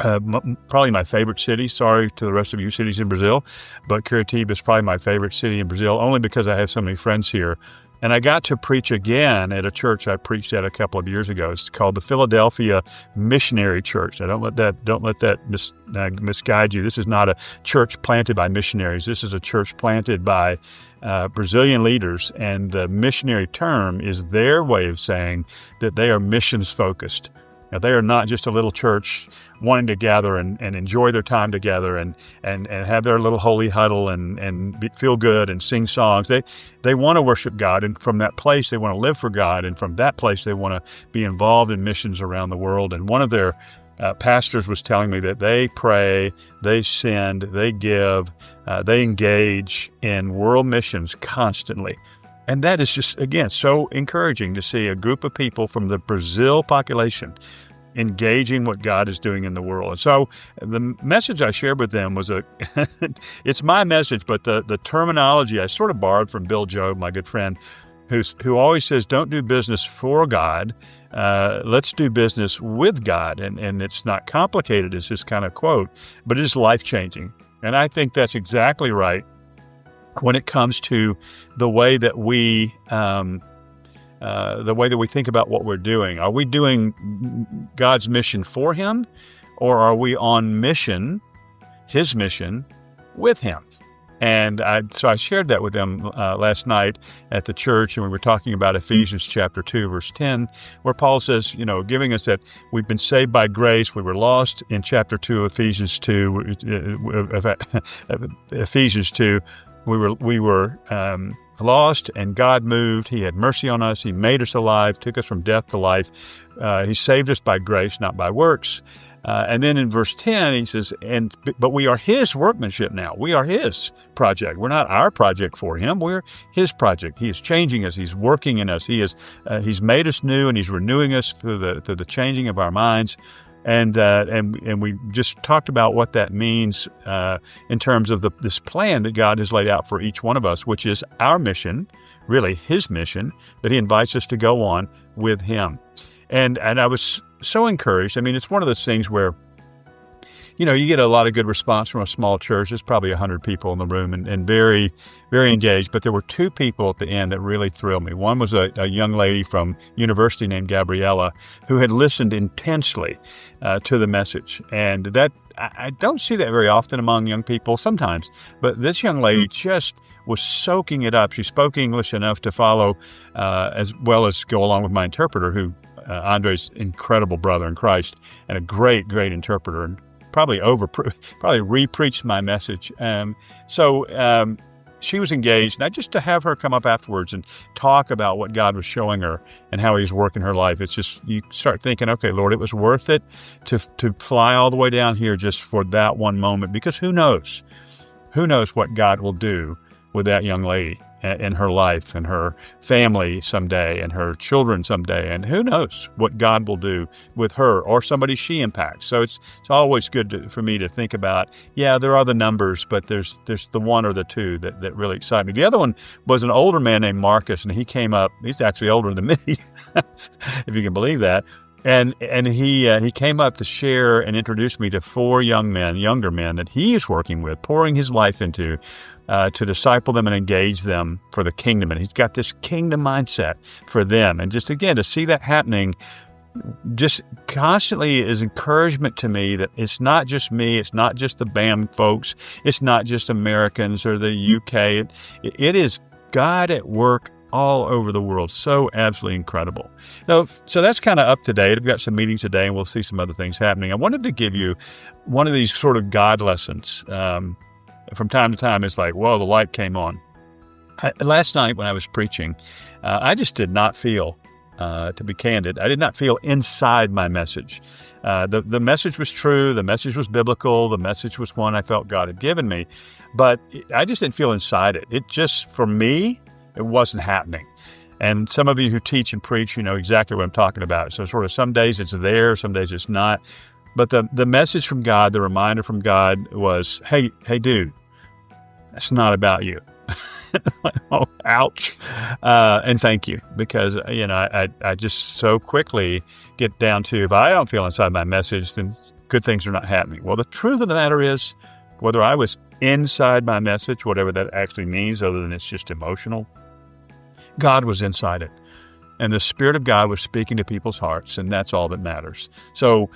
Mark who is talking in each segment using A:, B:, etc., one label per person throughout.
A: probably my favorite city. Sorry to the rest of you cities in Brazil, but Curitiba is probably my favorite city in Brazil, only because I have so many friends here. And I got to preach again at a church I preached at a couple of years ago. It's called the Philadelphia Missionary Church. Don't let that misguide you. This is not a church planted by missionaries. This is a church planted by Brazilian leaders, and the missionary term is their way of saying that they are missions focused. Now, they are not just a little church wanting to gather and enjoy their time together and have their little holy huddle and feel good and sing songs. They want to worship God, and from that place they want to live for God, and from that place they want to be involved in missions around the world. And one of their pastors was telling me that they pray, they send, they give, they engage in world missions constantly. And that is just, again, so encouraging to see a group of people from the Brazil population engaging what God is doing in the world. And so the message I shared with them was it's my message, but the terminology I sort of borrowed from Bill Job, my good friend, who always says, don't do business for God, let's do business with God. And it's not complicated, it's this kind of quote, but it is life-changing. And I think that's exactly right when it comes to the way that we think about what we're doing. Are we doing God's mission for Him, or are we on mission, His mission, with Him? And so I shared that with them last night at the church, and we were talking about Ephesians chapter 2, verse 10, where Paul says, giving us that we've been saved by grace. We were lost in chapter 2 of Ephesians 2. We were lost, and God moved. He had mercy on us. He made us alive, took us from death to life. He saved us by grace, not by works. And then in verse 10, he says, but we are His workmanship now. We are His project. We're not our project for Him. We're His project. He is changing us. He's working in us. He's made us new, and He's renewing us through the changing of our minds. And we just talked about what that means in terms of this plan that God has laid out for each one of us, which is our mission, really His mission, that He invites us to go on with Him. And I was so encouraged. I mean, it's one of those things where, you get a lot of good response from a small church. There's probably 100 people in the room and very, very engaged. But there were two people at the end that really thrilled me. One was a young lady from university named Gabriella, who had listened intensely to the message. And that I don't see that very often among young people, sometimes. But this young lady just was soaking it up. She spoke English enough to follow as well as go along with my interpreter, who Andre's incredible brother in Christ and a great, great interpreter, and probably re-preached my message. So she was engaged, and just to have her come up afterwards and talk about what God was showing her and how He was working her life, it's just, you start thinking, okay, Lord, it was worth it to fly all the way down here just for that one moment, because who knows what God will do with that young lady in her life and her family someday and her children someday. And who knows what God will do with her or somebody she impacts. So it's always good for me to think about, there are the numbers, but there's the one or the two that really excite me. The other one was an older man named Marcus, and he came up. He's actually older than me, if you can believe that. And he came up to share and introduce me to four younger men that he is working with, pouring his life into, to disciple them and engage them for the kingdom. And he's got this kingdom mindset for them. And just, again, to see that happening just constantly is encouragement to me that it's not just me, it's not just the BAM folks, it's not just Americans or the UK. It is God at work all over the world. So absolutely incredible. So that's kind of up to date. I've got some meetings today, and we'll see some other things happening. I wanted to give you one of these sort of God lessons. From time to time, it's like, whoa, the light came on. Last night when I was preaching, I just did not feel, to be candid, I did not feel inside my message. The message was true. The message was biblical. The message was one I felt God had given me. But I just didn't feel inside it. It just, for me, it wasn't happening. And some of you who teach and preach, you know exactly what I'm talking about. So sort of some days it's there, some days it's not. But the message from God, the reminder from God was, hey, dude, that's not about you. Oh, ouch. And thank you, because, I just so quickly get down to, if I don't feel inside my message, then good things are not happening. Well, the truth of the matter is, whether I was inside my message, whatever that actually means, other than it's just emotional, God was inside it. And the Spirit of God was speaking to people's hearts, and that's all that matters. So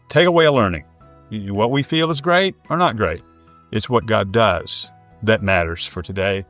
A: take away a learning. What we feel is great or not great. It's what God does that matters for today